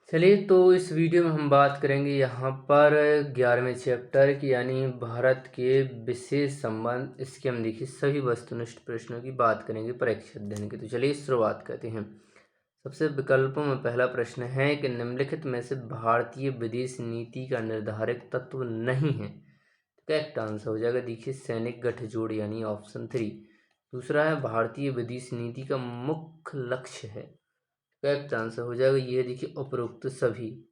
चलिए, तो इस वीडियो में हम बात करेंगे यहाँ पर 11वें चैप्टर की, यानी भारत के विशेष संबंध। इसके हम देखिए सभी वस्तुनिष्ठ प्रश्नों की बात करेंगे परीक्षा अध्ययन की। तो चलिए शुरुआत करते हैं। सबसे विकल्पों में पहला प्रश्न है कि निम्नलिखित में से भारतीय विदेश नीति का निर्धारक तत्व नहीं है। करेक्ट आंसर हो जाएगा देखिए सैनिक गठजोड़, यानी ऑप्शन 3। दूसरा है भारतीय विदेश नीति का मुख्य लक्ष्य है। करेक्ट आंसर हो जाएगा ये देखिए उपरोक्त सभी,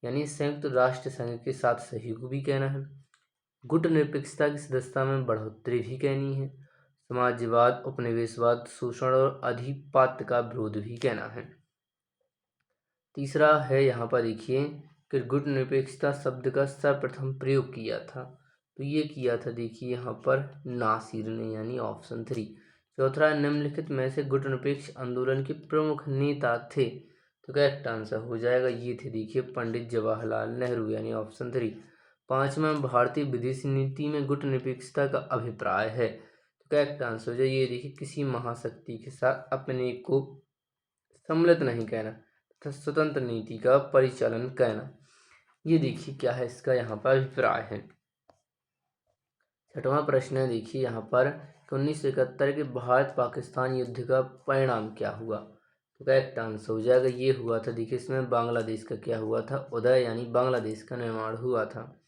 यानी संयुक्त राष्ट्र संघ के साथ सहयोग भी कहना है। गुट निरपेक्षता की सदस्यता में बढ़ोतरी भी कहनी है। समाजवाद, उपनिवेशवाद, शोषण और अधिपत्य का विरोध भी कहना है। तीसरा है यहाँ पर देखिए कि गुट निरपेक्षता शब्द का सर्वप्रथम प्रयोग किया था, तो ये किया था देखिए यहाँ पर नासिर ने, यानी ऑप्शन 3। चौथा, निम्नलिखित में से गुट निरपेक्ष आंदोलन के प्रमुख नेता थे। तो करेक्ट आंसर हो जाएगा ये थे देखिए पंडित जवाहरलाल नेहरू, यानी ऑप्शन 3। पांचवा, भारतीय विदेश नीति में गुट निरपेक्षता का अभिप्राय है। तो करेक्ट आंसर हो जाए ये देखिए किसी महाशक्ति के साथ अपने को सम्मिलित नहीं कहना तथा स्वतंत्र नीति का परिचालन कहना। ये देखिए क्या है इसका यहाँ पर अभिप्राय है। छठवां प्रश्न है देखिए यहाँ पर 1971 के भारत पाकिस्तान युद्ध का परिणाम क्या हुआ। तो करेक्ट आंसर हो जाएगा ये हुआ था देखिए इसमें बांग्लादेश का क्या हुआ था, उदय, यानी बांग्लादेश का निर्माण हुआ था।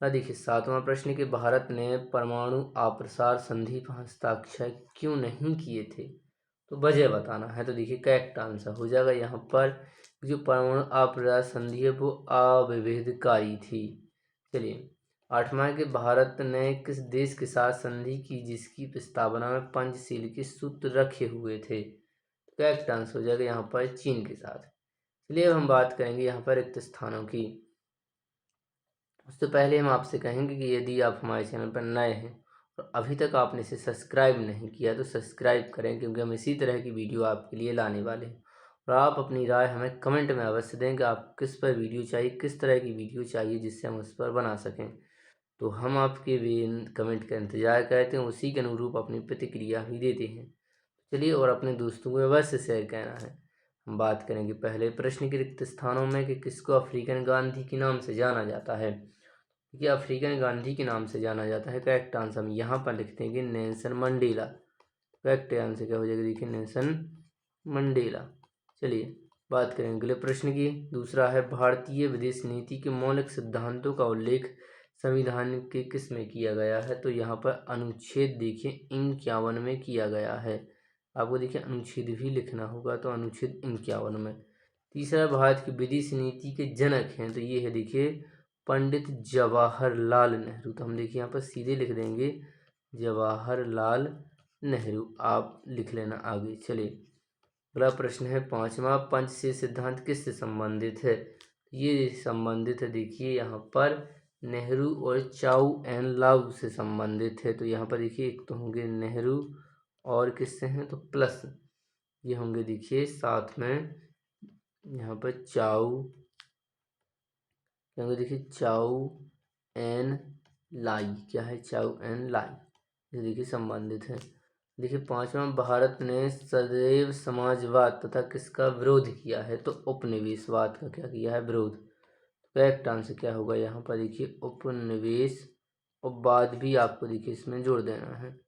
अब देखिए सातवां प्रश्न कि भारत ने परमाणु अप्रसार संधि पर हस्ताक्षर क्यों नहीं किए थे, तो वजह बताना है। तो देखिए करेक्ट आंसर हो जाएगा यहाँ पर जो परमाणु अप्रसार संधि है वो अविभेदकारी थी। चलिए आठवां कि भारत ने किस देश के साथ संधि की जिसकी प्रस्तावना में पंचशील के सूत्र रखे हुए थे। करेक्ट आंसर हो जाएगा यहाँ पर चीन के साथ। चलिए अब हम बात करेंगे यहाँ पर रिक्त स्थानों की। उससे पहले हम आपसे कहेंगे कि यदि आप हमारे चैनल पर नए हैं और अभी तक आपने इसे सब्सक्राइब नहीं किया तो सब्सक्राइब करें, क्योंकि हम इसी तरह की वीडियो आपके लिए लाने वाले हैं। और आप अपनी राय हमें कमेंट में अवश्य दें कि आप किस पर वीडियो चाहिए, किस तरह की वीडियो चाहिए, जिससे हम उस पर बना सकें। तो हम आपके कमेंट का इंतज़ार करते हैं, उसी के अनुरूप अपनी प्रतिक्रिया भी देते हैं। चलिए और अपने दोस्तों को अवश्य शेयर करना है। हम बात करेंगे पहले प्रश्न के रिक्त स्थानों में कि किसको अफ्रीकन गांधी के नाम से जाना जाता है। कि अफ्रीकन गांधी के नाम से जाना जाता है। करेक्ट आंसर हम यहाँ पर लिखते हैं कि नेल्सन मंडेला। करेक्ट आंसर क्या हो जाएगा देखिए नेल्सन मंडेला। चलिए बात करें अगले प्रश्न की। दूसरा है भारतीय विदेश नीति के मौलिक सिद्धांतों का उल्लेख संविधान के किस में किया गया है। तो यहाँ पर अनुच्छेद देखिए 51 में किया गया है। आपको देखिए अनुच्छेद भी लिखना होगा, तो अनुच्छेद 51 में। तीसरा, भारत की विदेश नीति के जनक हैं, तो ये है देखिए पंडित जवाहरलाल नेहरू। तो हम देखिए यहाँ पर सीधे लिख देंगे जवाहरलाल नेहरू, आप लिख लेना आगे। चलिए अगला प्रश्न है पांचवा, पंचशील सिद्धांत किससे संबंधित है। ये संबंधित है देखिए यहाँ पर नेहरू और चाउ एन लाऊ से संबंधित है। तो यहाँ पर देखिए एक तो होंगे नेहरू और किससे हैं, तो प्लस ये होंगे देखिए साथ में यहाँ पर चाउ, क्योंकि देखिए चाउ एन लाई, क्या है चाउ एन लाई, ये देखिए संबंधित है। देखिए पांचवा, भारत ने सदैव समाजवाद तथा किसका विरोध किया है। तो उपनिवेशवाद का क्या किया है, विरोध। करेक्ट आंसर क्या होगा यहाँ पर देखिए उपनिवेश और बाद भी आपको देखिए इसमें जोड़ देना है।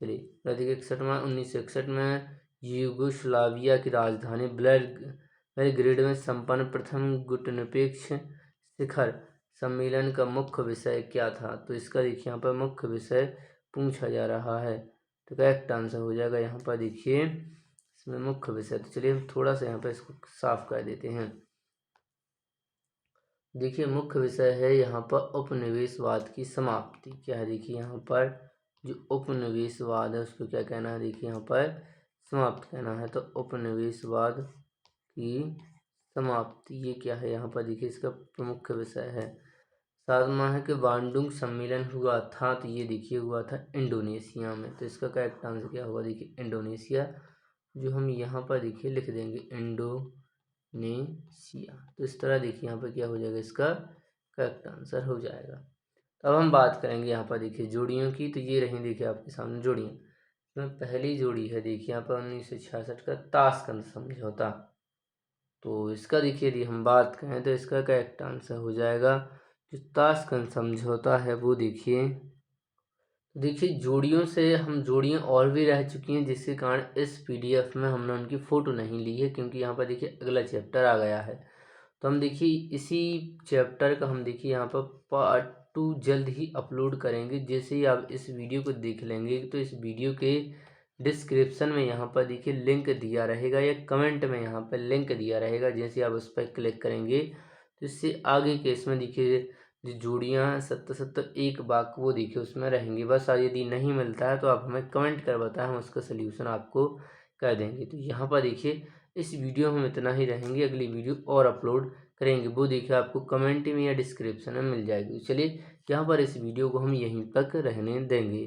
चलिए देखिए 61वां, 1961 में यूगोस्लाविया की राजधानी बेलग्रेड में संपन्न प्रथम गुटनिरपेक्ष शिखर सम्मेलन का मुख्य विषय क्या था। तो इसका देखिए यहाँ पर मुख्य विषय पूछा जा रहा है। तो करेक्ट आंसर हो जाएगा यहाँ पर देखिए इसमें मुख्य विषय। तो चलिए हम थोड़ा सा यहाँ पर इसको साफ कर देते हैं। देखिए मुख्य विषय है यहाँ पर उपनिवेशवाद की समाप्ति। क्या है देखिए यहाँ पर जो उपनिवेशवाद है उसको क्या कहना है, देखिए यहाँ पर समाप्त कहना है। तो उपनिवेशवाद की समाप्ति, ये क्या है यहाँ पर देखिए इसका प्रमुख विषय है। सातवां है कि बांडुंग सम्मेलन हुआ था, तो ये देखिए हुआ था इंडोनेशिया में। तो इसका करेक्ट आंसर क्या होगा देखिए इंडोनेशिया, जो हम यहाँ पर देखिए लिख देंगे इंडोनेशिया। तो इस तरह देखिए यहाँ पर क्या हो जाएगा, इसका करेक्ट आंसर हो जाएगा। अब हम बात करेंगे यहाँ पर देखिए जोड़ियों की। तो ये रही देखिए आपके सामने जोड़ियाँ। इसमें पहली जोड़ी है देखिए यहाँ पर 1966 का ताशकंद समझौता। तो इसका देखिए यदि हम बात करें तो इसका करेक्ट आंसर हो जाएगा जो ताशकंद समझौता है वो देखिए। देखिए जोड़ियों से हम जोड़ियाँ और भी रह चुकी हैं जिसके कारण इस पीडीएफ में हमने उनकी फ़ोटो नहीं ली है, क्योंकि यहाँ पर देखिए अगला चैप्टर आ गया है। तो हम देखिए इसी चैप्टर का हम देखिए यहाँ पर पार्ट 2 जल्द ही अपलोड करेंगे। जैसे ही आप इस वीडियो को देख लेंगे तो इस वीडियो के डिस्क्रिप्शन में यहाँ पर देखिए लिंक दिया रहेगा या कमेंट में यहाँ पर लिंक दिया रहेगा। जैसे आप उस पर क्लिक करेंगे तो इससे आगे के इसमें देखिए जो जोड़ियाँ 70-70 एक बाग वो देखिए उसमें रहेंगी। बस यदि नहीं मिलता है तो आप हमें कमेंट कर बताएं, हम उसका सल्यूशन आपको कर देंगे। तो यहाँ पर देखिए इस वीडियो में हम इतना ही रहेंगे, अगली वीडियो और अपलोड करेंगे वो देखिए आपको कमेंट में या डिस्क्रिप्शन में मिल जाएगी। चलिए यहाँ पर इस वीडियो को हम यहीं तक रहने देंगे।